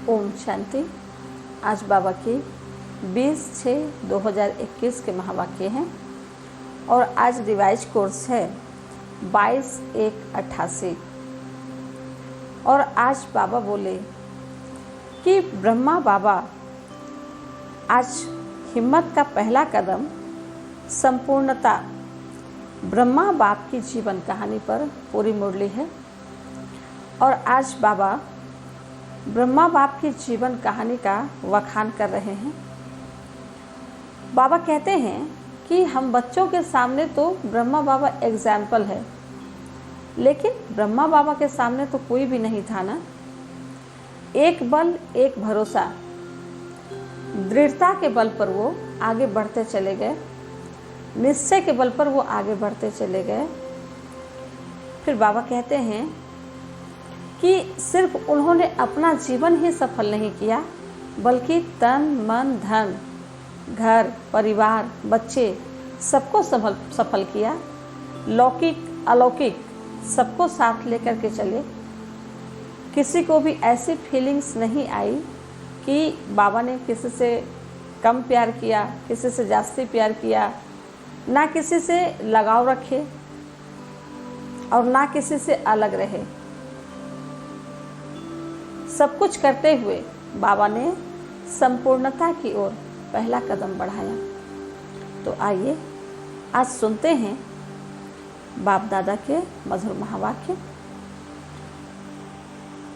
ओम शांति। आज बाबा की 20/6/2021 के महावाक्य हैं और आज रिवाइज कोर्स है 22/1/88। और आज बाबा बोले कि ब्रह्मा बाबा आज हिम्मत का पहला कदम संपूर्णता ब्रह्मा बाप की जीवन कहानी पर पूरी मुरली है। और आज बाबा ब्रह्मा बाप की जीवन कहानी का वखान कर रहे हैं। बाबा कहते हैं कि हम बच्चों के सामने तो ब्रह्मा बाबा एग्जाम्पल है, लेकिन ब्रह्मा बाबा के सामने तो कोई भी नहीं था ना। एक बल एक भरोसा, दृढ़ता के बल पर वो आगे बढ़ते चले गए, निश्चय के बल पर वो आगे बढ़ते चले गए। फिर बाबा कहते हैं कि सिर्फ उन्होंने अपना जीवन ही सफल नहीं किया, बल्कि तन मन धन घर परिवार बच्चे सबको सफल किया। लौकिक अलौकिक सबको साथ लेकर के चले। किसी को भी ऐसी फीलिंग्स नहीं आई कि बाबा ने किसी से कम प्यार किया, किसी से जास्ती प्यार किया, ना किसी से लगाव रखे और ना किसी से अलग रहे। सब कुछ करते हुए बाबा ने संपूर्णता की ओर पहला कदम बढ़ाया। तो आइए आज सुनते हैं बाप दादा के मधुर महावाक्य।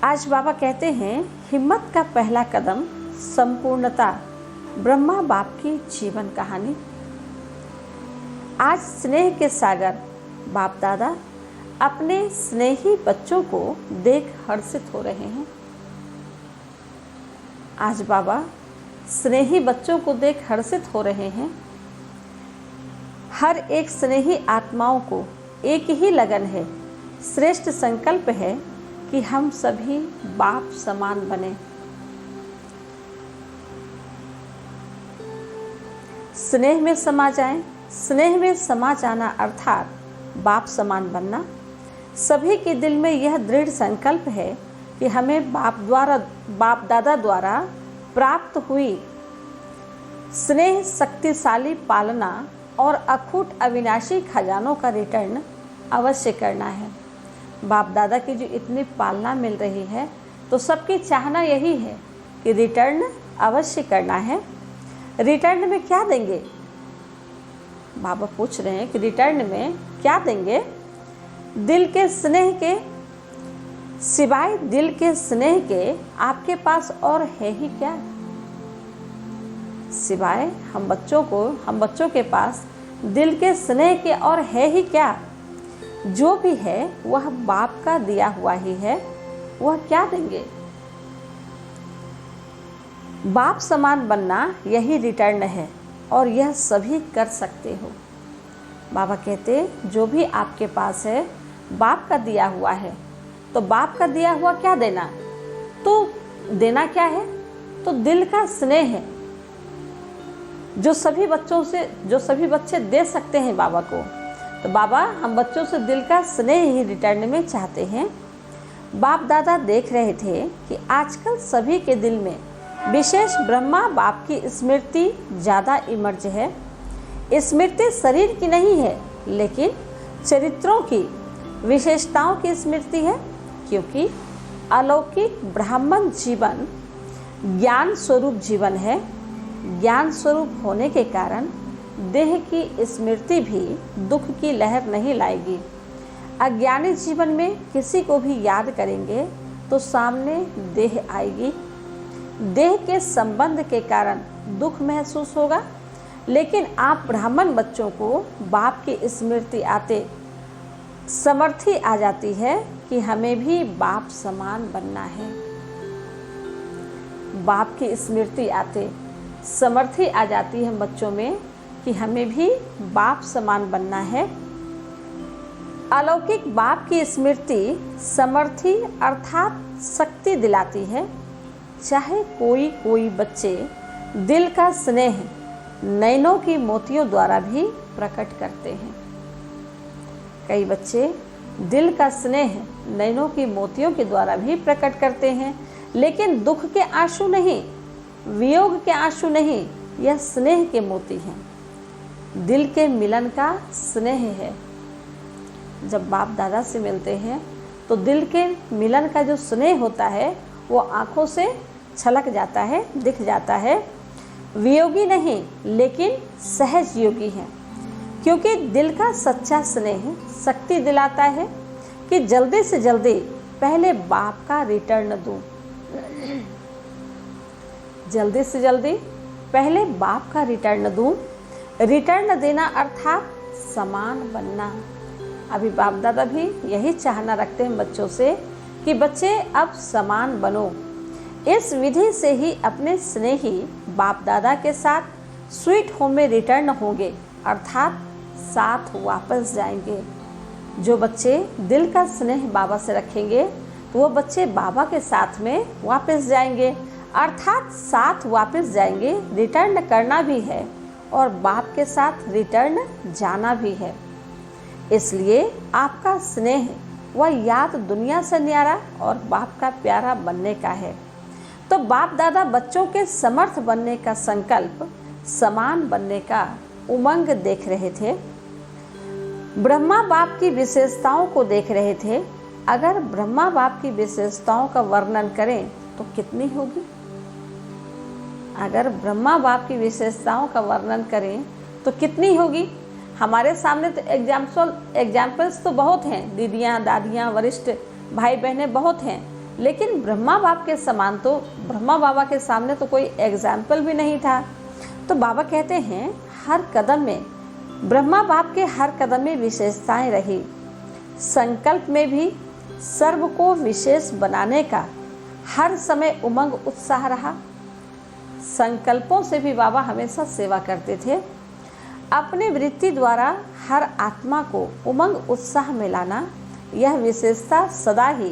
आज बाबा कहते हैं हिम्मत का पहला कदम संपूर्णता ब्रह्मा बाप की जीवन कहानी। आज स्नेह के सागर बाप दादा अपने स्नेही बच्चों को देख हर्षित हो रहे हैं। आज बाबा स्नेही बच्चों को देख हर्षित हो रहे हैं। हर एक स्नेही आत्माओं को एक ही लगन है, श्रेष्ठ संकल्प है कि हम सभी बाप समान बने। स्नेह में समा जाएं। स्नेह में समा जाना अर्थात बाप समान बनना। सभी के दिल में यह दृढ़ संकल्प है कि हमें बाप दादा द्वारा प्राप्त हुई स्नेह शक्तिशाली पालना और अखूट अविनाशी खजानों का रिटर्न अवश्य करना है। बाप दादा की जो इतनी पालना मिल रही है, तो सबकी चाहना यही है कि रिटर्न अवश्य करना है। रिटर्न में क्या देंगे? बाबा पूछ रहे हैं कि रिटर्न में क्या देंगे? दिल के स्नेह के सिवाय दिल के स्नेह के आपके पास और है ही क्या? सिवाय हम बच्चों के पास दिल के स्नेह के और है ही क्या? जो भी है वह बाप का दिया हुआ ही है। वह क्या देंगे? बाप समान बनना यही रिटर्न है और यह सभी कर सकते हो। बाबा कहते जो भी आपके पास है बाप का दिया हुआ है, तो बाप का दिया हुआ क्या देना? तो देना क्या है? तो दिल का स्नेह है, जो सभी बच्चे दे सकते हैं बाबा को। तो बाबा हम बच्चों से दिल का स्नेह ही रिटर्न में चाहते हैं। बाप दादा देख रहे थे कि आजकल सभी के दिल में विशेष ब्रह्मा बाप की स्मृति ज़्यादा इमर्ज है। स्मृति शरीर की नहीं है, लेकिन चरित्रों की विशेषताओं की स्मृति है, क्योंकि अलौकिक ब्राह्मण जीवन ज्ञान स्वरूप जीवन है। ज्ञान स्वरूप होने के कारण देह की स्मृति भी दुख की लहर नहीं लाएगी। अज्ञानी जीवन में किसी को भी याद करेंगे तो सामने देह आएगी। देह के संबंध के कारण दुख महसूस होगा, लेकिन आप ब्राह्मण बच्चों को बाप की स्मृति आते समर्थी आ जाती है कि हमें भी बाप समान बनना है। बाप की स्मृति आते समर्थी आ जाती है बच्चों में कि हमें भी बाप समान बनना है। अलौकिक बाप की स्मृति समर्थी अर्थात शक्ति दिलाती है। चाहे कोई बच्चे दिल का स्नेह नयनों की मोतियों द्वारा भी प्रकट करते हैं। कई बच्चे दिल का स्नेह नयनों की मोतियों के द्वारा भी प्रकट करते हैं, लेकिन दुख के आंसू नहीं, वियोग के आंसू नहीं, यह स्नेह के मोती हैं। दिल के मिलन का स्नेह है। जब बाप दादा से मिलते हैं तो दिल के मिलन का जो स्नेह होता है वो आँखों से छलक जाता है, दिख जाता है। वियोगी नहीं लेकिन सहज योगी है, क्योंकि दिल का सच्चा स्नेह शक्ति दिलाता है कि जल्दी से जल्दी पहले बाप का रिटर्न दूं। जल्दी से जल्दी पहले बाप का रिटर्न दूं। रिटर्न देना अर्थात समान बनना। अभी बाप दादा भी यही चाहना रखते हैं बच्चों से कि बच्चे अब समान बनो। इस विधि से ही अपने स्नेही बाप दादा के साथ स्वीट होम में रिटर्न होंगे, अर्थात साथ वापस जाएंगे। जो बच्चे दिल का स्नेह बाबा से रखेंगे तो वो बच्चे बाबा के साथ में वापस जाएंगे, अर्थात साथ वापस जाएंगे। रिटर्न करना भी है और बाप के साथ रिटर्न जाना भी है। इसलिए आपका स्नेह व याद दुनिया से न्यारा और बाप का प्यारा बनने का है। तो बाप दादा बच्चों के समर्थ बनने का संकल्प, समान बनने का उमंग देख रहे थे। ब्रह्मा बाप की विशेषताओं को देख रहे थे। अगर ब्रह्मा बाप की विशेषताओं का वर्णन करें तो कितनी होगी? अगर ब्रह्मा बाप की विशेषताओं का वर्णन करें तो कितनी होगी? हमारे सामने तो एग्जाम्पल्स तो बहुत हैं, दीदियाँ, दादियाँ, वरिष्ठ भाई बहनें बहुत हैं, लेकिन ब्रह्मा बाप के समान तो ब्रह्मा बाबा के सामने तो कोई एग्जाम्पल भी नहीं था। तो बाबा कहते हैं हर कदम में, ब्रह्मा बाप के हर कदम में विशेषताएं रही। संकल्प में भी सर्व को विशेष बनाने का हर समय उमंग उत्साह रहा। संकल्पों से भी बाबा हमेशा सेवा करते थे। अपनी वृत्ति द्वारा हर आत्मा को उमंग उत्साह में लाना, यह विशेषता सदा ही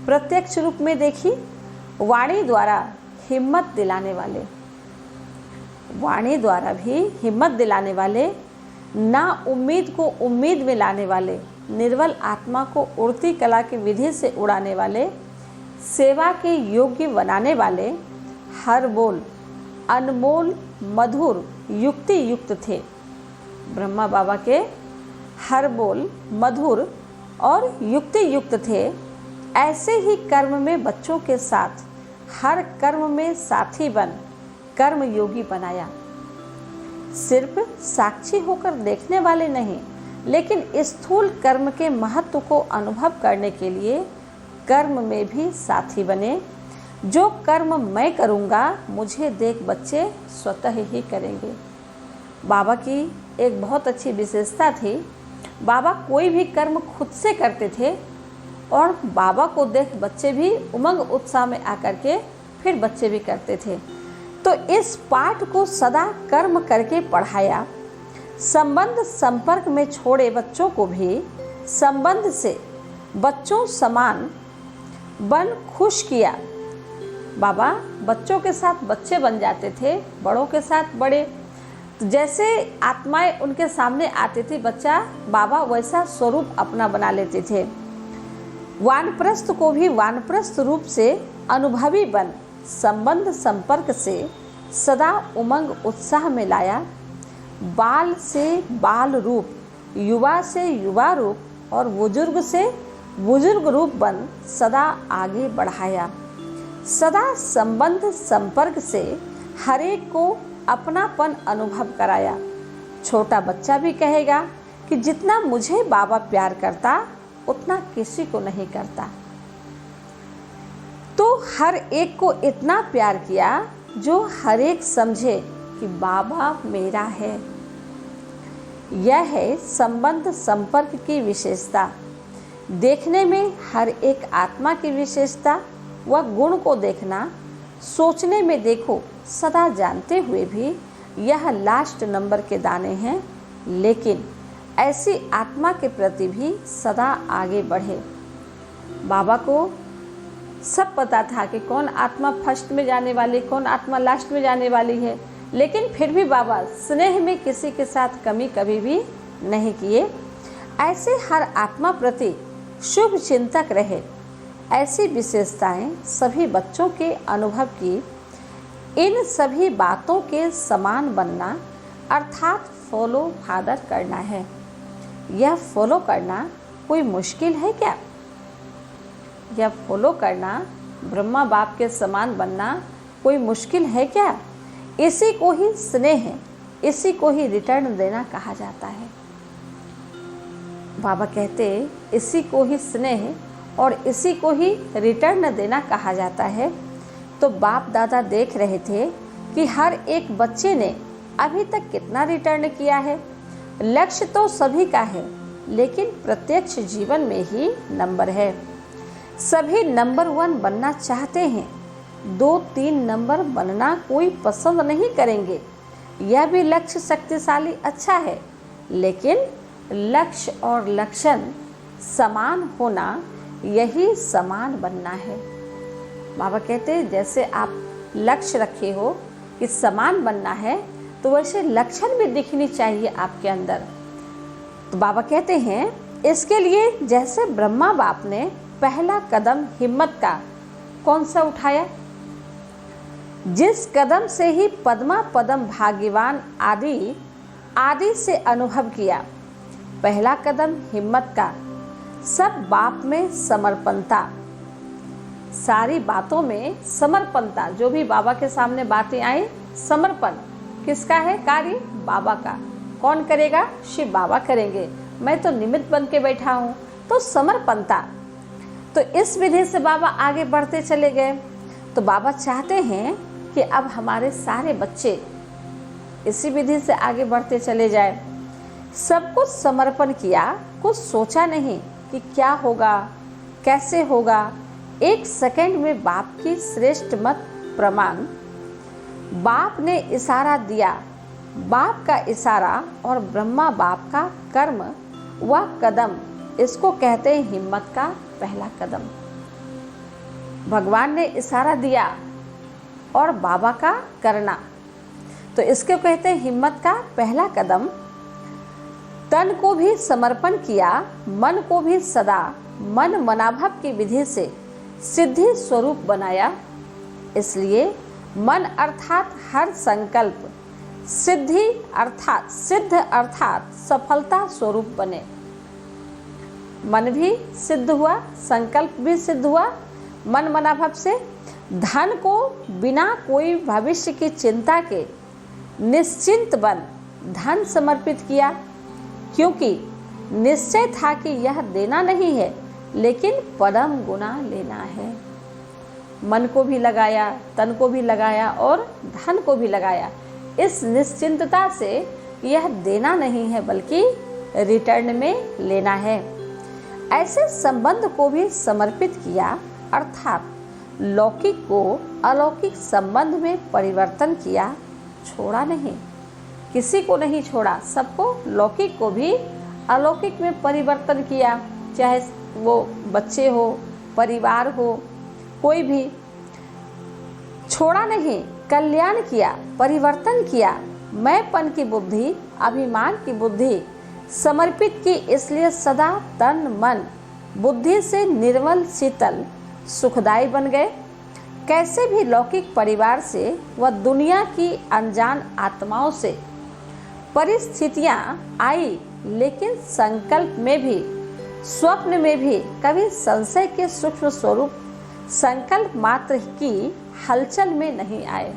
प्रत्यक्ष रूप में देखी। वाणी द्वारा हिम्मत दिलाने वाले, वाणी द्वारा भी हिम्मत दिलाने वाले, ना उम्मीद को उम्मीद में लाने वाले, निर्बल आत्मा को उड़ती कला की विधि से उड़ाने वाले, सेवा के योग्य बनाने वाले, हर बोल अनमोल मधुर युक्ति युक्त थे। ब्रह्मा बाबा के हर बोल मधुर और युक्ति युक्त थे। ऐसे ही कर्म में बच्चों के साथ हर कर्म में साथी बन कर्म योगी बनाया। सिर्फ साक्षी होकर देखने वाले नहीं, लेकिन स्थूल कर्म के महत्व को अनुभव करने के लिए कर्म में भी साथी बने। जो कर्म मैं करूँगा मुझे देख बच्चे स्वतः ही करेंगे। बाबा की एक बहुत अच्छी विशेषता थी, बाबा कोई भी कर्म खुद से करते थे और बाबा को देख बच्चे भी उमंग उत्साह में आकर के फिर बच्चे भी करते थे। तो इस पाठ को सदा कर्म करके पढ़ाया। संबंध संपर्क में छोड़े बच्चों को भी संबंध से बच्चों समान बन खुश किया। बाबा बच्चों के साथ बच्चे बन जाते थे, बड़ों के साथ बड़े। जैसे आत्माएं उनके सामने आती थी, बच्चा बाबा वैसा स्वरूप अपना बना लेते थे। वानप्रस्थ को भी वानप्रस्थ रूप से अनुभवी बन संबंध संपर्क से सदा उमंग उत्साह में लाया। बाल से बाल रूप, युवा से युवा रूप और बुजुर्ग से बुजुर्ग रूप बन सदा आगे बढ़ाया। सदा संबंध संपर्क से हरेक को अपनापन अनुभव कराया। छोटा बच्चा भी कहेगा कि जितना मुझे बाबा प्यार करता उतना किसी को नहीं करता। तो हर एक को इतना प्यार किया जो हर एक समझे कि बाबा मेरा है। यह है संबंध संपर्क की विशेषता। देखने में हर एक आत्मा की विशेषता व गुण को देखना, सोचने में देखो सदा जानते हुए भी यह लास्ट नंबर के दाने हैं, लेकिन ऐसी आत्मा के प्रति भी सदा आगे बढ़े। बाबा को सब पता था कि कौन आत्मा फर्स्ट में जाने वाली, कौन आत्मा लास्ट में जाने वाली है, लेकिन फिर भी बाबा स्नेह में किसी के साथ कमी कभी भी नहीं किए। ऐसे हर आत्मा प्रति शुभ चिंतक रहे। ऐसी विशेषताएं सभी बच्चों के अनुभव की इन सभी बातों के समान बनना अर्थात फॉलो फादर करना है। यह फॉलो करना कोई मुश्किल है क्या? यह फॉलो करना, ब्रह्मा बाप के समान बनना कोई मुश्किल है क्या? इसी को ही स्नेह, इसी को ही रिटर्न देना कहा जाता है। बाबा कहते इसी को ही स्नेह और इसी को ही रिटर्न देना कहा जाता है। तो बाप दादा देख रहे थे कि हर एक बच्चे ने अभी तक कितना रिटर्न किया है। लक्ष्य तो सभी का है, लेकिन प्रत्यक्ष जीवन में ही नंबर है। सभी नंबर 1 बनना चाहते हैं, 2-3 नंबर बनना कोई पसंद नहीं करेंगे। यह भी लक्ष्य शक्तिशाली अच्छा है, लेकिन लक्ष्य और लक्षण समान होना, यही समान बनना है। बाबा कहते हैं जैसे आप लक्ष्य रखे हो कि समान बनना है, तो वैसे लक्षण भी दिखनी चाहिए आपके अंदर। तो बाबा कहते हैं इसके लिए जैसे ब्रह्मा बाप ने पहला कदम हिम्मत का कौन सा उठाया, जिस कदम से ही पद्मा पदम भाग्यवान आदि से अनुभव किया। पहला कदम हिम्मत का, सब बाप में समर्पणता, सारी बातों में समर्पणता। जो भी बाबा के सामने बातें आए, समर्पण किसका है? कार्य बाबा का। कौन करेगा? शिव बाबा करेंगे, मैं तो निमित्त बन के बैठा हूँ। तो समर्पणता। तो इस विधि से बाबा आगे बढ़ते चले गए। तो बाबा चाहते हैं कि अब हमारे सारे बच्चे इसी विधि से आगे बढ़ते चले जाए। सब कुछ समर्पण किया, कुछ सोचा नहीं कि क्या होगा, कैसे होगा। एक सेकंड में बाप की श्रेष्ठ मत प्रमाण। बाप ने इशारा दिया, बाप का इशारा और ब्रह्मा बाप का कर्म व कदम, इसको कहते हैं हिम्मत का पहला कदम। भगवान ने इशारा दिया और बाबा का करना, तो इसको कहते हैं हिम्मत का पहला कदम। तन को भी समर्पण किया, मन को भी सदा मन मनाभव की विधि से सिद्धि स्वरूप बनाया। इसलिए मन अर्थात हर संकल्प सिद्धि अर्थात सिद्ध अर्थात सफलता स्वरूप बने। मन भी सिद्ध हुआ, संकल्प भी सिद्ध हुआ मन मनाभव से। धन को बिना कोई भविष्य की चिंता के निश्चिंत बन धन समर्पित किया, क्योंकि निश्चय था कि यह देना नहीं है, लेकिन परम गुना लेना है। मन को भी लगाया, तन को भी लगाया और धन को भी लगाया, इस निश्चिंतता से यह देना नहीं है बल्कि रिटर्न में लेना है। ऐसे संबंध को भी समर्पित किया, अर्थात लौकिक को अलौकिक संबंध में परिवर्तन किया, छोड़ा नहीं, किसी को नहीं छोड़ा, सबको लौकिक को भी अलौकिक में परिवर्तन किया। चाहे वो बच्चे हो, परिवार हो, कोई भी छोड़ा नहीं, कल्याण किया, परिवर्तन किया। मैंपन की बुद्धि, अभिमान की बुद्धि समर्पित की, इसलिए सदा तन मन बुद्धि से निर्मल शीतल सुखदायी बन गए। कैसे भी लौकिक परिवार से व दुनिया की अनजान आत्माओं से परिस्थितियां आई, लेकिन संकल्प में भी स्वप्न में भी कभी संशय के सूक्ष्म स्वरूप संकल्प मात्र की हलचल में नहीं आए।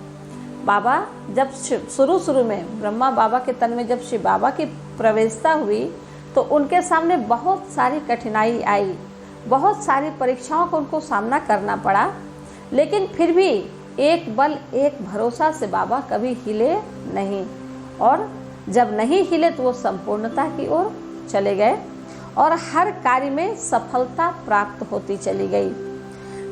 बाबा जब शुरू में ब्रह्मा बाबा के तन में जब शिव बाबा की प्रवेशता हुई, तो उनके सामने बहुत सारी कठिनाई आई, बहुत सारी परीक्षाओं को उनको सामना करना पड़ा, लेकिन फिर भी एक बल एक भरोसा से बाबा कभी हिले नहीं। और जब नहीं हिले तो वो संपूर्णता की ओर चले गए और हर कार्य में सफलता प्राप्त होती चली गई।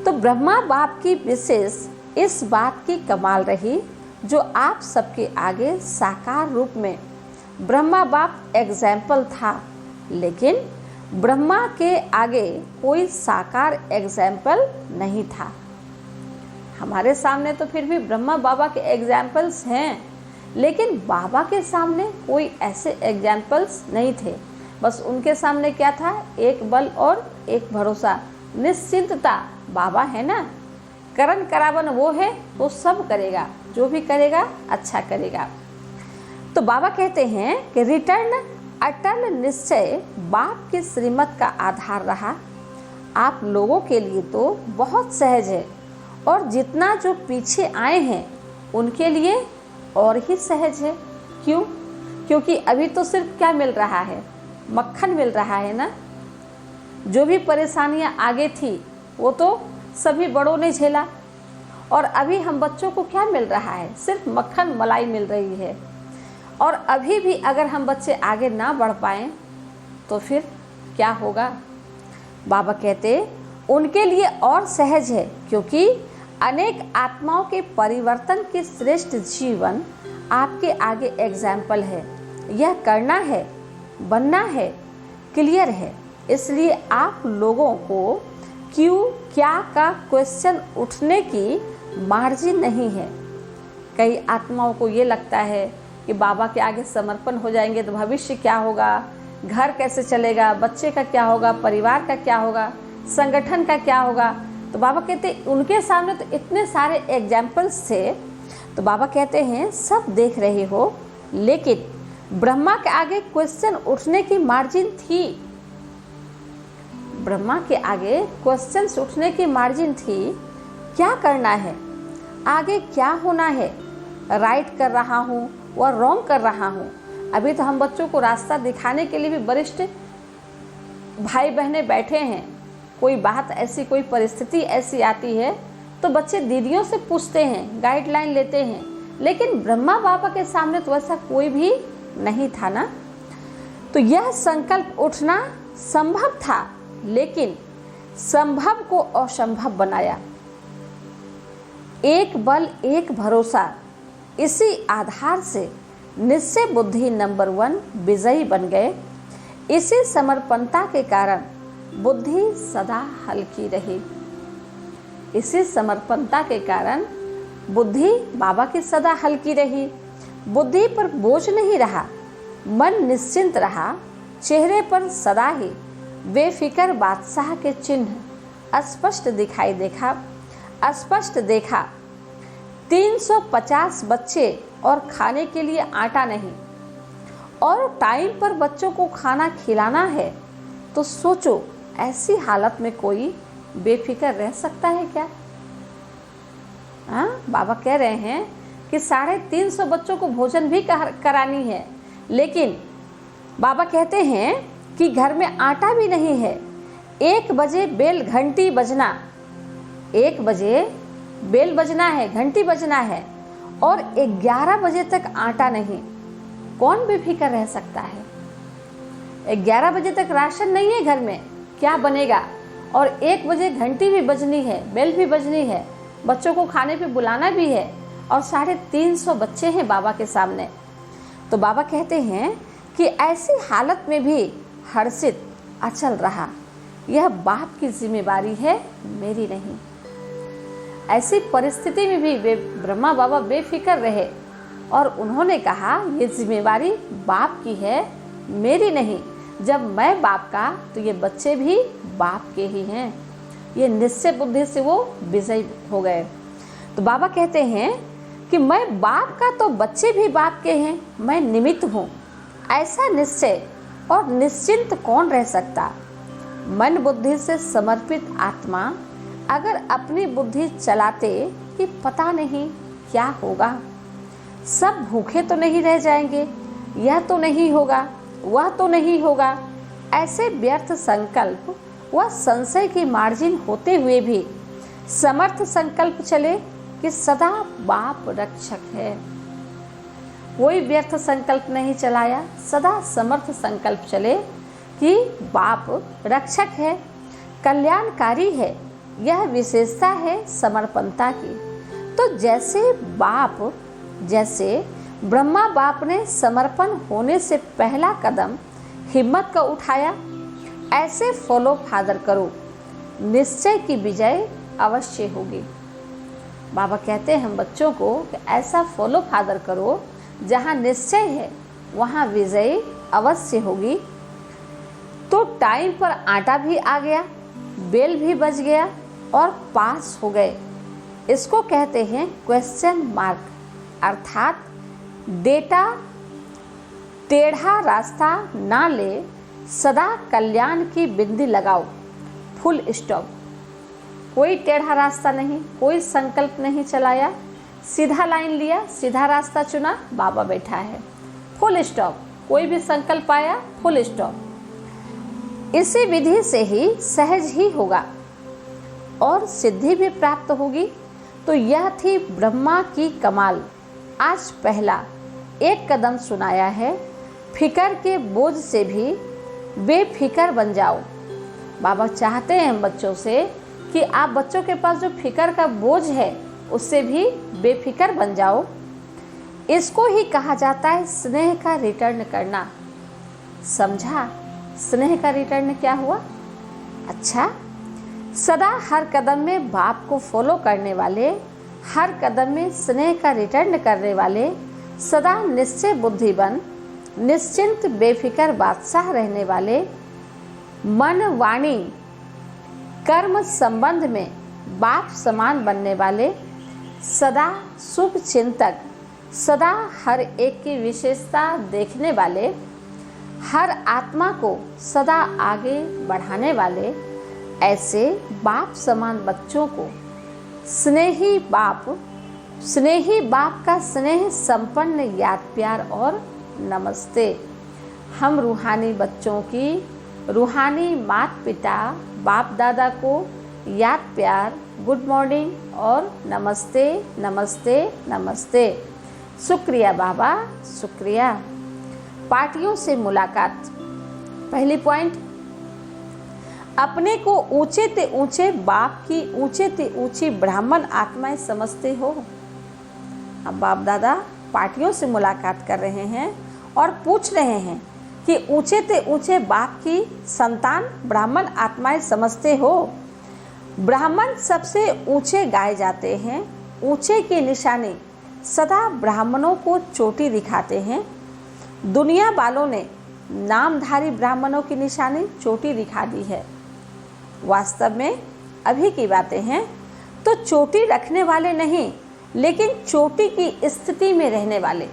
तो ब्रह्मा बाप की विशेष इस बात की कमाल रही, जो आप सबके आगे साकार रूप में ब्रह्मा बाप एग्जाम्पल था, लेकिन ब्रह्मा के आगे कोई साकार एग्जाम्पल नहीं था। हमारे सामने तो फिर भी ब्रह्मा बाबा के एग्जाम्पल्स हैं, लेकिन बाबा के सामने कोई ऐसे एग्जाम्पल्स नहीं थे। बस उनके सामने क्या था? एक बल और एक भरोसा, निश्चिंतता। बाबा है ना, करण करावन वो है, वो सब करेगा, जो भी करेगा अच्छा करेगा। तो बाबा कहते हैं कि रिटर्न अटल निश्चय बाप की श्रीमत का आधार रहा। आप लोगों के लिए तो बहुत सहज है, और जितना जो पीछे आए हैं उनके लिए और ही सहज है। क्यों? क्योंकि अभी तो सिर्फ क्या मिल रहा है, मक्खन मिल रहा है ना। जो भी परेशानियां आगे थी वो तो सभी बड़ों ने झेला, और अभी हम बच्चों को क्या मिल रहा है, सिर्फ मक्खन मलाई मिल रही है। और अभी भी अगर हम बच्चे आगे ना बढ़ पाएं तो फिर क्या होगा? बाबा कहते उनके लिए और सहज है, क्योंकि अनेक आत्माओं के परिवर्तन के श्रेष्ठ जीवन आपके आगे एग्जाम्पल है। यह करना है, बनना है, क्लियर है। इसलिए आप लोगों को क्यों क्या का क्वेश्चन उठने की मार्जिन नहीं है। कई आत्माओं को ये लगता है कि बाबा के आगे समर्पण हो जाएंगे तो भविष्य क्या होगा, घर कैसे चलेगा, बच्चे का क्या होगा, परिवार का क्या होगा, संगठन का क्या होगा। तो बाबा कहते उनके सामने तो इतने सारे एग्जाम्पल्स थे। तो बाबा कहते हैं सब देख रहे हो, लेकिन ब्रह्मा के आगे क्वेश्चन उठने की मार्जिन थी। ब्रह्मा के आगे क्वेश्चन उठने की मार्जिन थी। क्या करना है, आगे क्या होना है, राइट कर रहा हूँ व रॉन्ग कर रहा हूँ। अभी तो हम बच्चों को रास्ता दिखाने के लिए भी वरिष्ठ भाई बहने बैठे हैं। कोई बात ऐसी, कोई परिस्थिति ऐसी आती है तो बच्चे दीदियों से पूछते हैं, गाइडलाइन लेते हैं। लेकिन ब्रह्मा बाबा के सामने तो ऐसा कोई भी नहीं था ना। तो यह संकल्प उठना संभव था, लेकिन संभव को असंभव बनाया। एक बल एक भरोसा, इसी आधार से निश्चय बुद्धि नंबर 1 विजयी बन गए। इसी समर्पणता के कारण बुद्धि सदा हल्की रही। इसी समर्पणता के कारण बुद्धि बाबा की सदा हल्की रही। बुद्धि पर बोझ नहीं रहा, मन निश्चिंत रहा। चेहरे पर सदा ही बेफिक्र बादशाह के चिन्ह स्पष्ट देखा। 350 बच्चे और खाने के लिए आटा नहीं, और टाइम पर बच्चों को खाना खिलाना है। तो सोचो, ऐसी हालत में कोई बेफिक्र रह सकता है क्या? बाबा कह रहे हैं कि 350 बच्चों को भोजन भी करानी है, लेकिन बाबा कहते हैं कि घर में आटा भी नहीं है। 1 बजे बेल घंटी बजना, 1 बजे बेल बजना है, घंटी बजना है, और 11 बजे तक आटा नहीं। कौन बेफिक्र रह सकता है? 11 बजे तक राशन नहीं है घर में, क्या बनेगा? और 1 बजे घंटी भी बजनी है, बेल भी बजनी है, बच्चों को खाने पे बुलाना भी है, और 350 बच्चे हैं बाबा के सामने। तो बाबा कहते हैं कि ऐसी हालत में भी हर्षित अचल रहा। यह बाप की जिम्मेवारी है, मेरी नहीं। ऐसी परिस्थिति में भी वे ब्रह्मा बाबा बेफिक्र रहे, और उन्होंने कहा ये जिम्मेवारी बाप की है, मेरी नहीं। जब मैं बाप का, तो ये बच्चे भी बाप के ही हैं। ये निश्चय बुद्धि से वो विजयी हो गए। तो बाबा कहते हैं कि मैं बाप का, तो बच्चे भी बाप के हैं, मैं निमित्त हूँ। ऐसा निश्चय और निश्चिंत कौन रह सकता? मन बुद्धि से समर्पित आत्मा अगर अपनी बुद्धि चलाते कि पता नहीं क्या होगा, सब भूखे तो नहीं रह जाएंगे, यह तो नहीं होगा, वह तो नहीं होगा, ऐसे व्यर्थ संकल्प व संशय की मार्जिन होते हुए भी समर्थ संकल्प चले कि सदा बाप रक्षक है। कोई व्यर्थ संकल्प नहीं चलाया, सदा समर्थ संकल्प चले कि बाप रक्षक है, कल्याणकारी है। यह विशेषता है समर्पणता की। तो जैसे ब्रह्मा बाप ने समर्पण होने से पहला कदम हिम्मत का उठाया, ऐसे फॉलो फादर करो, निश्चय की विजय अवश्य होगी। बाबा कहते हैं हम बच्चों को कि ऐसा फॉलो फादर करो, जहाँ निश्चय है वहाँ विजय अवश्य होगी। तो टाइम पर आटा भी आ गया, बेल भी बज गया और पास हो गए। इसको कहते हैं क्वेश्चन मार्क, अर्थात डेटा टेढ़ा रास्ता ना ले, सदा कल्याण की बिंदी लगाओ, फुल स्टॉप। कोई टेढ़ा रास्ता नहीं, कोई संकल्प नहीं चलाया, सीधा लाइन लिया, सीधा रास्ता चुना, बाबा बैठा है, फुल स्टॉप। कोई भी संकल्प आया, फुल स्टॉप। इसी विधि से ही सहज ही होगा और सिद्धि भी प्राप्त होगी। तो यह थी ब्रह्मा की कमाल। आज पहला एक कदम सुनाया है। फिकर के बोझ से भी बेफिकर बन जाओ। बाबा चाहते हैं बच्चों से कि आप बच्चों के पास जो फिकर का बोझ है उससे भी बेफिकर बन जाओ। इसको ही कहा जाता है स्नेह का रिटर्न करना। समझा स्नेह का रिटर्न क्या हुआ? अच्छा, सदा हर कदम में बाप को फॉलो करने वाले, हर कदम में स्नेह का रिटर्न करने वाले, सदा निश्चय बुद्धिमान, निश्चिंत बेफिकर बादशाह रहने वाले, मन वाणी कर्म संबंध में बाप समान बनने वाले, सदा शुभ चिंतक, सदा हर एक की विशेषता देखने वाले, हर आत्मा को सदा आगे बढ़ाने वाले, ऐसे बाप समान बच्चों को स्नेही बाप का स्नेह संपन्न याद प्यार और नमस्ते। हम रूहानी बच्चों की, रूहानी माता पिता बाप दादा को याद प्यार, गुड मॉर्निंग और नमस्ते नमस्ते नमस्ते। शुक्रिया बाबा, शुक्रिया। पार्टियों से मुलाकात। पहली पॉइंट, अपने को ऊंचे ते ऊंचे बाप की ऊंचे ते ऊंची ब्राह्मण आत्माएं समझते हो। अब बाप दादा पार्टियों से मुलाकात कर रहे हैं और पूछ रहे हैं कि ऊंचे ते ऊंचे बाप की संतान ब्राह्मण आत्माएं समझते हो। ब्राह्मण सबसे ऊंचे गाए जाते हैं। ऊंचे की निशानी सदा ब्राह्मणों को चोटी दिखाते हैं। दुनिया वालों ने नामधारी ब्राह्मणों की निशानी चोटी दिखा दी है। वास्तव में अभी की बातें हैं तो चोटी रखने वाले नहीं, लेकिन चोटी की स्थिति में रहने वाले।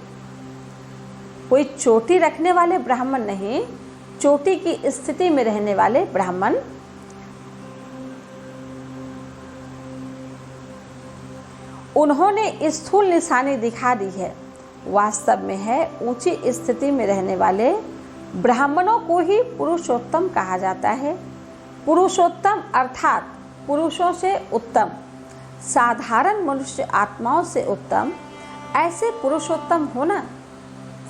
कोई चोटी रखने वाले ब्राह्मण नहीं, चोटी की स्थिति में रहने वाले ब्राह्मण। उन्होंने स्थूल निशानी दिखा दी है। वास्तव में है ऊंची स्थिति में रहने वाले ब्राह्मणों को ही पुरुषोत्तम कहा जाता है। पुरुषोत्तम अर्थात पुरुषों से उत्तम, साधारण मनुष्य आत्माओं से उत्तम। ऐसे पुरुषोत्तम होना,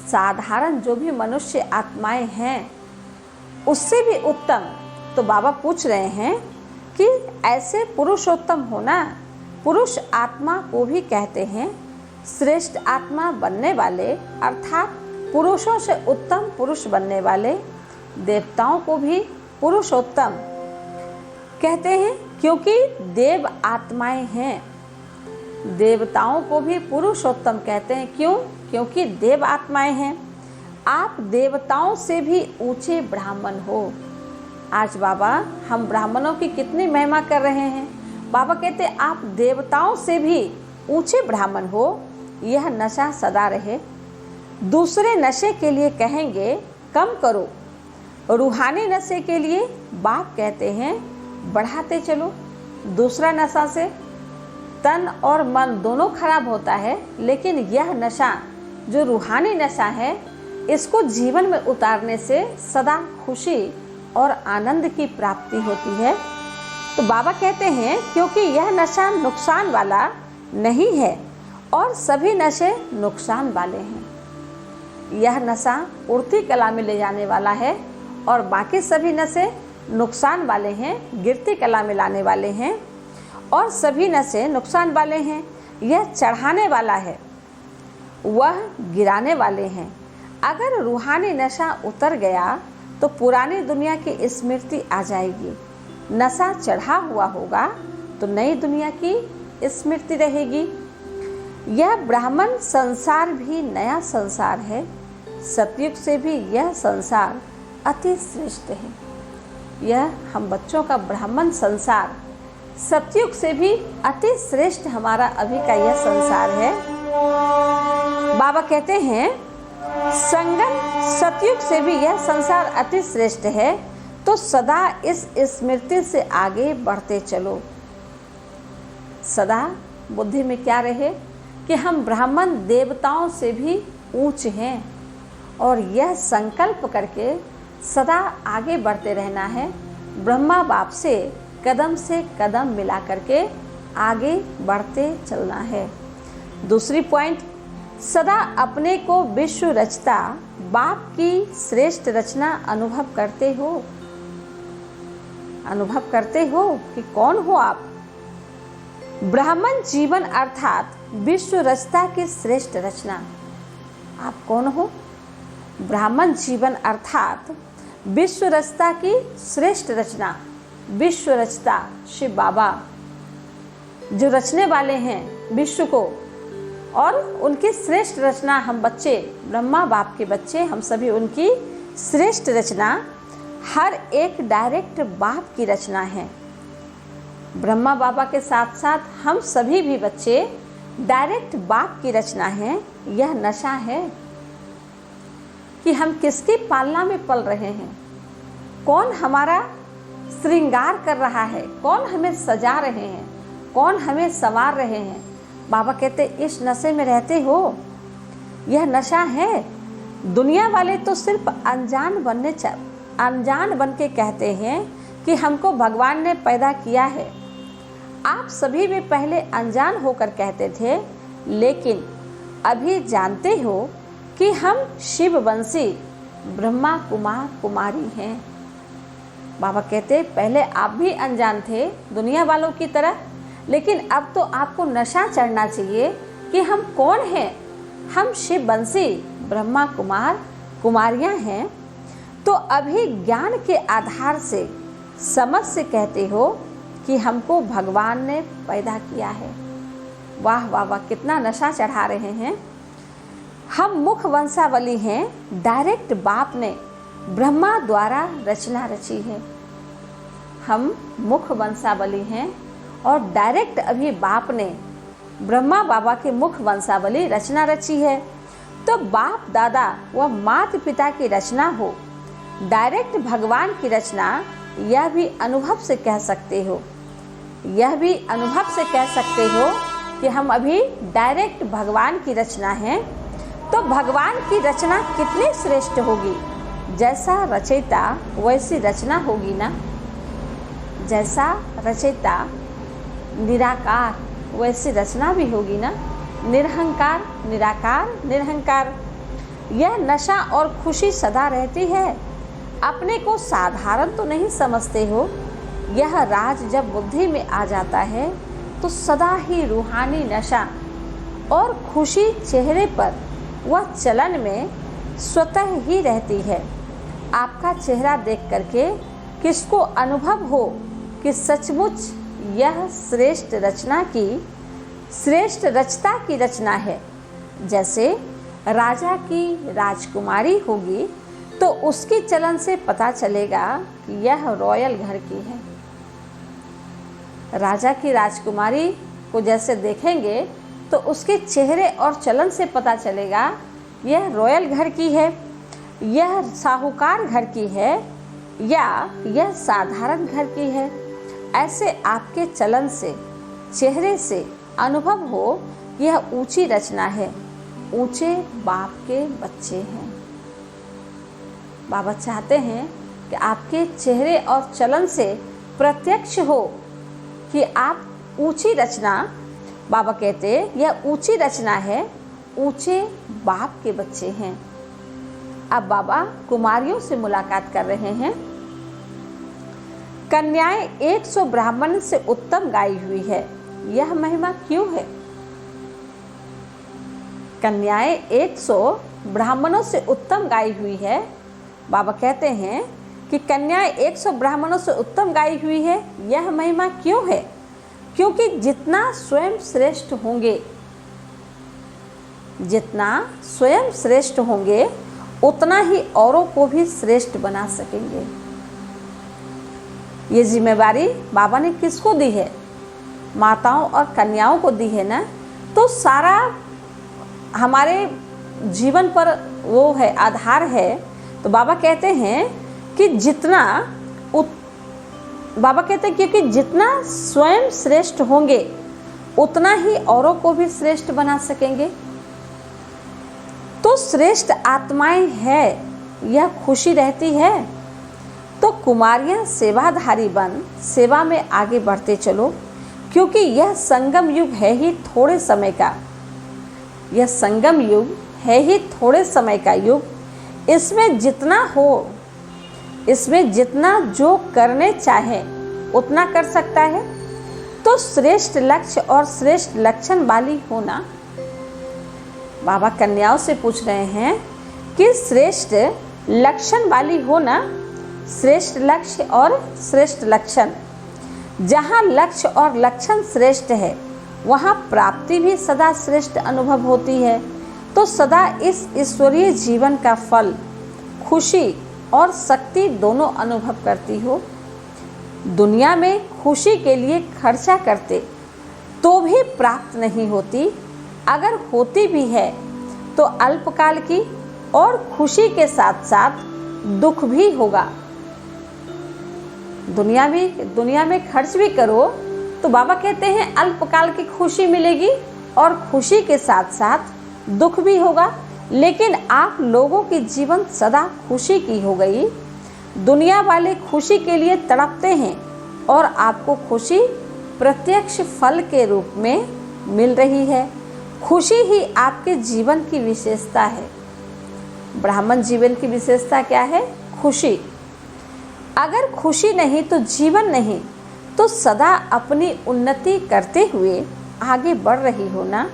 साधारण जो भी मनुष्य आत्माएं हैं उससे भी उत्तम। तो बाबा पूछ रहे हैं कि ऐसे पुरुषोत्तम होना, पुरुष आत्मा को भी कहते हैं। श्रेष्ठ आत्मा बनने वाले अर्थात पुरुषों से उत्तम पुरुष बनने वाले। देवताओं को भी पुरुषोत्तम कहते हैं क्योंकि देव आत्माएं हैं। देवताओं को भी पुरुषोत्तम कहते हैं। क्यों? क्योंकि देव आत्माएं हैं। आप देवताओं से भी ऊंचे ब्राह्मण हो। आज बाबा हम ब्राह्मणों की कितनी महिमा कर रहे हैं। बाबा कहते आप देवताओं से भी ऊंचे ब्राह्मण हो। यह नशा सदा रहे। दूसरे नशे के लिए कहेंगे कम करो, रूहानी नशे के लिए बाप कहते हैं बढ़ाते चलो। दूसरा नशा से तन और मन दोनों खराब होता है, लेकिन यह नशा जो रूहानी नशा है, इसको जीवन में उतारने से सदा खुशी और आनंद की प्राप्ति होती है। तो बाबा कहते हैं क्योंकि यह नशा नुकसान वाला नहीं है और सभी नशे नुकसान वाले हैं। यह नशा उड़ती कला में ले जाने वाला है और बाकी सभी नशे नुकसान वाले हैं, गिरती कला में लाने वाले हैं। और सभी नशे नुकसान वाले हैं। यह चढ़ाने वाला है, वह गिराने वाले हैं। अगर रूहानी नशा उतर गया तो पुरानी दुनिया की स्मृति आ जाएगी। नशा चढ़ा हुआ होगा तो नई दुनिया की स्मृति रहेगी। यह ब्राह्मण संसार भी नया संसार है। सतयुग से भी यह संसार अति श्रेष्ठ है। यह हम बच्चों का ब्राह्मण संसार सतयुग से भी अति श्रेष्ठ हमारा अभी का यह संसार है। बाबा कहते हैं संगम सतयुग से भी यह संसार अति श्रेष्ठ है, तो सदा इस स्मृति से आगे बढ़ते चलो। सदा बुद्धि में क्या रहे कि हम ब्राह्मण देवताओं से भी ऊंच हैं, और यह संकल्प करके सदा आगे बढ़ते रहना है। ब्रह्मा बाप से कदम मिला करके आगे बढ़ते चलना है। दूसरी पॉइंट, सदा अपने को विश्व रचता बाप की श्रेष्ठ रचना अनुभव करते हो कि कौन हो आप। ब्राह्मण जीवन अर्थात विश्व रचता की श्रेष्ठ रचना। आप कौन हो? ब्राह्मण जीवन अर्थात विश्व रचता की श्रेष्ठ रचना। विश्व रचता शिव बाबा जो रचने वाले हैं विश्व को, और उनकी श्रेष्ठ रचना हम बच्चे, ब्रह्मा बाप के बच्चे, हम सभी उनकी श्रेष्ठ रचना हर एक डायरेक्ट बाप की रचना है। ब्रह्मा बाबा के साथ साथ हम सभी भी बच्चे डायरेक्ट बाप की रचना है। यह नशा है कि हम किसकी पालना में पल रहे हैं, कौन हमारा श्रृंगार कर रहा है, कौन हमें सजा रहे हैं, कौन हमें संवार रहे हैं। बाबा कहते इस नशे में रहते हो, यह नशा है। दुनिया वाले तो सिर्फ अनजान बन के कहते हैं कि हमको भगवान ने पैदा किया है। आप सभी भी पहले अनजान होकर कहते थे, लेकिन अभी जानते हो कि हम शिववंशी ब्रह्मा कुमार कुमारी हैं। बाबा कहते पहले आप भी अनजान थे दुनिया वालों की तरह, लेकिन अब तो आपको नशा चढ़ना चाहिए कि हम कौन हैं। हम शिववंशी ब्रह्मा कुमार कुमारियां हैं। तो अभी ज्ञान के आधार से, समझ से कहते हो कि हमको भगवान ने पैदा किया है। वाह वाह वाह, कितना नशा चढ़ा रहे हैं। हम मुख वंशावली हैं, डायरेक्ट बाप ने ब्रह्मा द्वारा रचना रची है। हम मुख वंशावली हैं और डायरेक्ट अभी बाप ने ब्रह्मा बाबा के मुख वंशावली रचना रची है। तो बाप दादा व माता पिता की रचना हो, डायरेक्ट भगवान की रचना, यह भी अनुभव से कह सकते हो। यह भी अनुभव से कह सकते हो कि हम अभी डायरेक्ट भगवान की रचना हैं। तो भगवान की रचना कितनी श्रेष्ठ होगी। जैसा रचयिता वैसी रचना होगी ना। जैसा रचयिता निराकार वैसी रचना भी होगी ना। निरहंकार निराकार निरहंकार। यह नशा और खुशी सदा रहती है। अपने को साधारण तो नहीं समझते हो। यह राज जब बुद्धि में आ जाता है तो सदा ही रूहानी नशा और खुशी चेहरे पर वह चलन में स्वतः ही रहती है। आपका चेहरा देख करके किसको अनुभव हो कि सचमुच यह श्रेष्ठ रचता की रचना है। जैसे राजा की राजकुमारी होगी तो उसकी चलन से पता चलेगा कि यह रॉयल घर की है। राजा की राजकुमारी को जैसे देखेंगे तो उसके चेहरे और चलन से पता चलेगा यह रॉयल घर की है, यह साहूकार घर की है, या यह साधारण घर की है। ऐसे आपके चलन से, चेहरे से अनुभव हो यह ऊंची रचना है, ऊंचे बाप के बच्चे हैं। बाबा चाहते हैं कि आपके चेहरे और चलन से प्रत्यक्ष हो कि आप ऊंची रचना, बाबा कहते यह ऊंची रचना है, ऊंचे बाप के बच्चे हैं। अब बाबा कुमारियों से मुलाकात कर रहे हैं। कन्याएं 100 ब्राह्मण से उत्तम गाई हुई है, यह महिमा क्यों है? कन्याएं 100 ब्राह्मणों से उत्तम गाई हुई है। बाबा कहते हैं कि कन्याएं 100 ब्राह्मणों से उत्तम गाई हुई है, यह महिमा क्यों है? क्योंकि जितना स्वयं श्रेष्ठ होंगे, जितना स्वयं श्रेष्ठ होंगे उतना ही औरों को भी श्रेष्ठ बना सकेंगे। ये जिम्मेवारी बाबा ने किसको दी है? माताओं और कन्याओं को दी है ना। तो सारा हमारे जीवन पर वो है, आधार है। तो बाबा कहते हैं कि बाबा कहते हैं क्योंकि जितना स्वयं श्रेष्ठ होंगे उतना ही औरों को भी श्रेष्ठ बना सकेंगे। तो श्रेष्ठ आत्माएं है, यह खुशी रहती है। तो कुमारियां सेवाधारी बन सेवा में आगे बढ़ते चलो, क्योंकि यह संगम युग है ही थोड़े समय का। यह संगम युग है ही थोड़े समय का युग। इसमें जितना जो करने चाहे उतना कर सकता है। तो श्रेष्ठ लक्ष्य और श्रेष्ठ लक्षण वाली होना। बाबा कन्याओं से पूछ रहे हैं कि श्रेष्ठ लक्षण वाली होना, श्रेष्ठ लक्ष्य और श्रेष्ठ लक्षण। जहाँ लक्ष्य और लक्षण श्रेष्ठ है वहाँ प्राप्ति भी सदा श्रेष्ठ अनुभव होती है। तो सदा इस ईश्वरीय जीवन का फल, खुशी और शक्ति दोनों अनुभव करती हो। दुनिया में खुशी के लिए खर्चा करते तो भी प्राप्त नहीं होती। अगर होती भी है तो अल्पकाल की, और खुशी के साथ साथ दुख भी होगा। दुनिया में खर्च भी करो तो बाबा कहते हैं अल्पकाल की खुशी मिलेगी और खुशी के साथ साथ दुख भी होगा। लेकिन आप लोगों की जीवन सदा खुशी की हो गई। दुनिया वाले खुशी के लिए तड़पते हैं और आपको खुशी प्रत्यक्ष फल के रूप में मिल रही है। खुशी ही आपके जीवन की विशेषता है। ब्राह्मण जीवन की विशेषता क्या है? खुशी। अगर खुशी नहीं तो जीवन नहीं, तो सदा अपनी उन्नति करते हुए आगे बढ़ रही हो ना।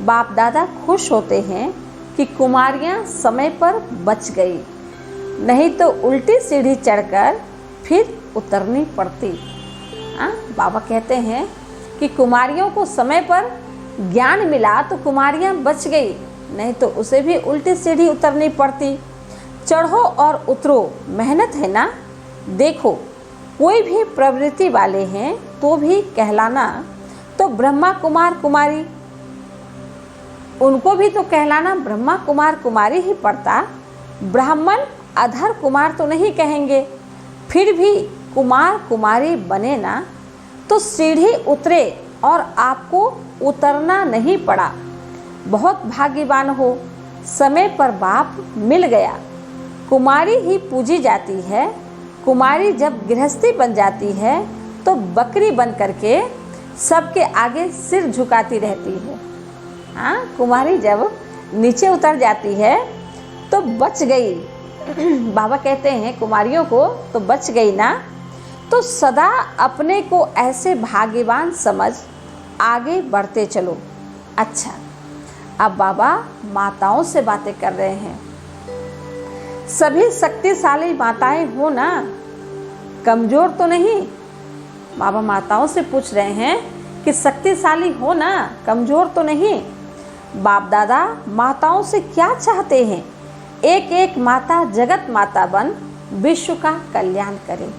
बाप दादा खुश होते हैं कि कुमारियां समय पर बच गई, नहीं तो उल्टी सीढ़ी चढ़कर फिर उतरनी पड़ती। बाबा कहते हैं कि कुमारियों को समय पर ज्ञान मिला तो कुमारियां बच गई, नहीं तो उसे भी उल्टी सीढ़ी उतरनी पड़ती। चढ़ो और उतरो, मेहनत है ना। देखो कोई भी प्रवृत्ति वाले हैं तो भी कहलाना तो ब्रह्मा कुमार कुमारी, उनको भी तो कहलाना ब्रह्मा कुमार कुमारी ही पड़ता। ब्राह्मण अधर कुमार तो नहीं कहेंगे। फिर भी कुमार कुमारी बने ना तो सीढ़ी उतरे और आपको उतरना नहीं पड़ा। बहुत भाग्यवान हो, समय पर बाप मिल गया। कुमारी ही पूजी जाती है। कुमारी जब गृहस्थी बन जाती है तो बकरी बन करके सबके आगे सिर झुकाती रहती है। कुमारी जब नीचे उतर जाती है तो बच गई। बाबा कहते हैं कुमारियों को तो बच गई ना। तो सदा अपने को ऐसे भाग्यवान समझ आगे बढ़ते चलो। अच्छा, अब बाबा माताओं से बातें कर रहे हैं। सभी शक्तिशाली माताएं हो ना, कमजोर तो नहीं। बाबा माताओं से पूछ रहे हैं कि शक्तिशाली हो ना, कमजोर तो नहीं। बाप दादा माताओं से क्या चाहते हैं? एक एक माता जगत माता बन विश्व का कल्याण करे।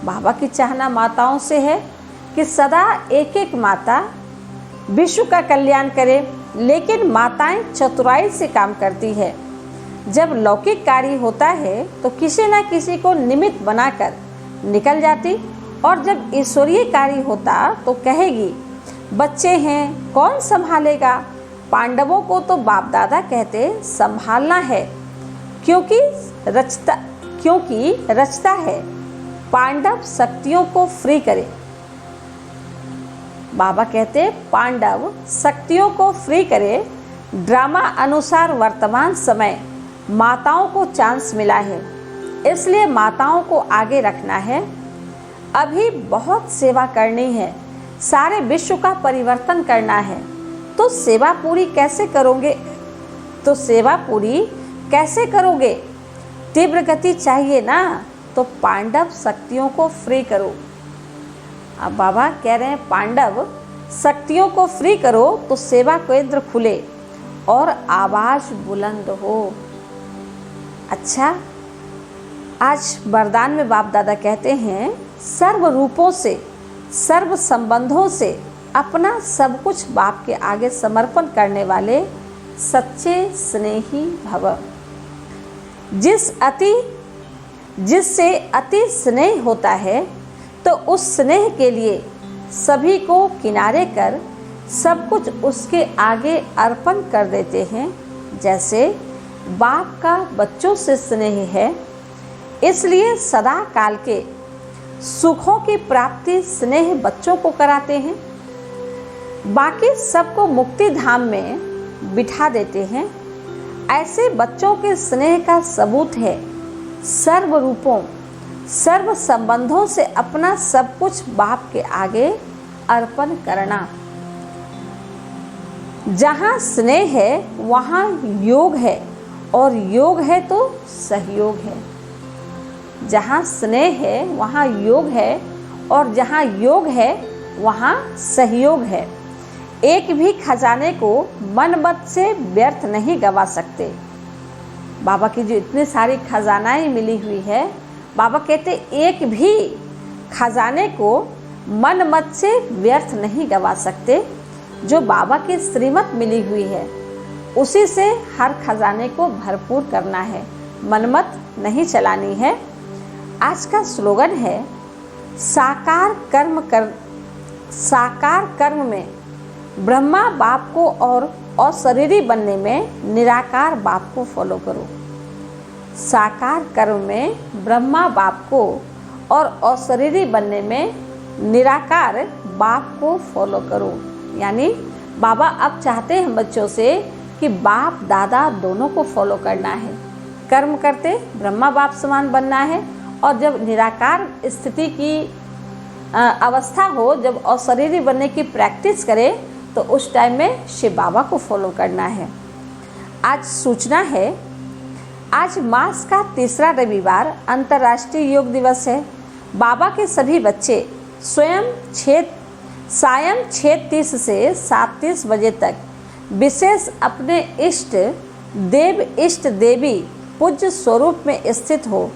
बाबा की चाहना माताओं से है कि सदा एक एक माता विश्व का कल्याण करे। लेकिन माताएं चतुराई से काम करती है। जब लौकिक कार्य होता है तो किसी न किसी को निमित्त बनाकर निकल जाती, और जब ईश्वरीय कार्य होता तो कहेगी बच्चे हैं कौन संभालेगा। पांडवों को तो बाप दादा कहते संभालना है, क्योंकि रचता है। पांडव शक्तियों को फ्री करे। बाबा कहते पांडव शक्तियों को फ्री करे। ड्रामा अनुसार वर्तमान समय माताओं को चांस मिला है, इसलिए माताओं को आगे रखना है। अभी बहुत सेवा करनी है, सारे विश्व का परिवर्तन करना है। तो सेवा पूरी कैसे करोगे? तीव्र गति चाहिए ना, तो पांडव शक्तियों को फ्री करो। अब बाबा कह रहे हैं पांडव शक्तियों को फ्री करो तो सेवा केंद्र खुले और आवाज बुलंद हो। अच्छा, आज वरदान में बाप दादा कहते हैं, सर्व रूपों से, सर्व संबंधों से अपना सब कुछ बाप के आगे समर्पण करने वाले सच्चे स्नेही भव। जिससे अति स्नेह होता है तो उस स्नेह के लिए सभी को किनारे कर सब कुछ उसके आगे अर्पण कर देते हैं। जैसे बाप का बच्चों से स्नेह है, इसलिए सदा काल के सुखों की प्राप्ति स्नेह बच्चों को कराते हैं, बाकी सबको मुक्ति धाम में बिठा देते हैं। ऐसे बच्चों के स्नेह का सबूत है सर्व रूपों, सर्व संबंधों से अपना सब कुछ बाप के आगे अर्पण करना। जहाँ स्नेह है वहाँ योग है, और योग है तो सहयोग है। जहाँ स्नेह है वहाँ योग है, और जहाँ योग है वहाँ सहयोग है। एक भी खजाने को मन मत से व्यर्थ नहीं गवा सकते। बाबा की जो इतनी सारी खजानाएं मिली हुई है, बाबा कहते एक भी खजाने को मन मत से व्यर्थ नहीं गवा सकते। जो बाबा की श्रीमत मिली हुई है उसी से हर खजाने को भरपूर करना है, मनमत नहीं चलानी है। आज का स्लोगन है, साकार कर्म में ब्रह्मा बाप को और अशरीरी बनने में निराकार बाप को फॉलो करो। साकार कर्म में ब्रह्मा बाप को और अशरीरी बनने में निराकार बाप को फॉलो करो। यानी बाबा अब चाहते हैं बच्चों से कि बाप दादा दोनों को फॉलो करना है। कर्म करते ब्रह्मा बाप समान बनना है, और जब निराकार स्थिति की अवस्था हो, जब अशरीरी बनने की प्रैक्टिस करे, तो उस टाइम में शिव बाबा को फॉलो करना है। आज सूचना है, आज मास का तीसरा रविवार अंतर्राष्ट्रीय योग दिवस है। बाबा के सभी बच्चे सायं 6:30 से 7:30 बजे तक विशेष अपने इष्ट देव इष्ट देवी पूज्य स्वरूप में स्थित हो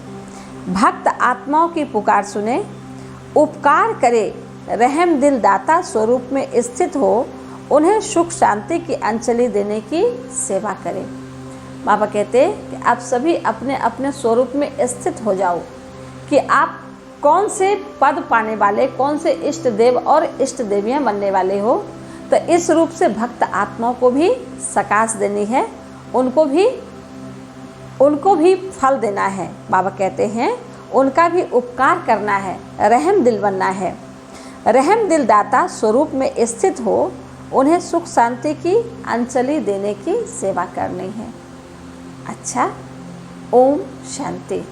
भक्त आत्माओं की पुकार सुने, उपकार करे, रहम दिल दाता स्वरूप में स्थित हो उन्हें सुख शांति की अंजलि देने की सेवा करें। बाबा कहते हैं कि आप सभी अपने अपने स्वरूप में स्थित हो जाओ कि आप कौन से पद पाने वाले, कौन से इष्ट देव और इष्ट देवियां बनने वाले हो। तो इस रूप से भक्त आत्माओं को भी सकाश देनी है, उनको भी फल देना है। बाबा कहते हैं उनका भी उपकार करना है, रहम दिल बनना है, रहम दिल दाता स्वरूप में स्थित हो उन्हें सुख शांति की अंजलि देने की सेवा करनी है। अच्छा, ओम शांति।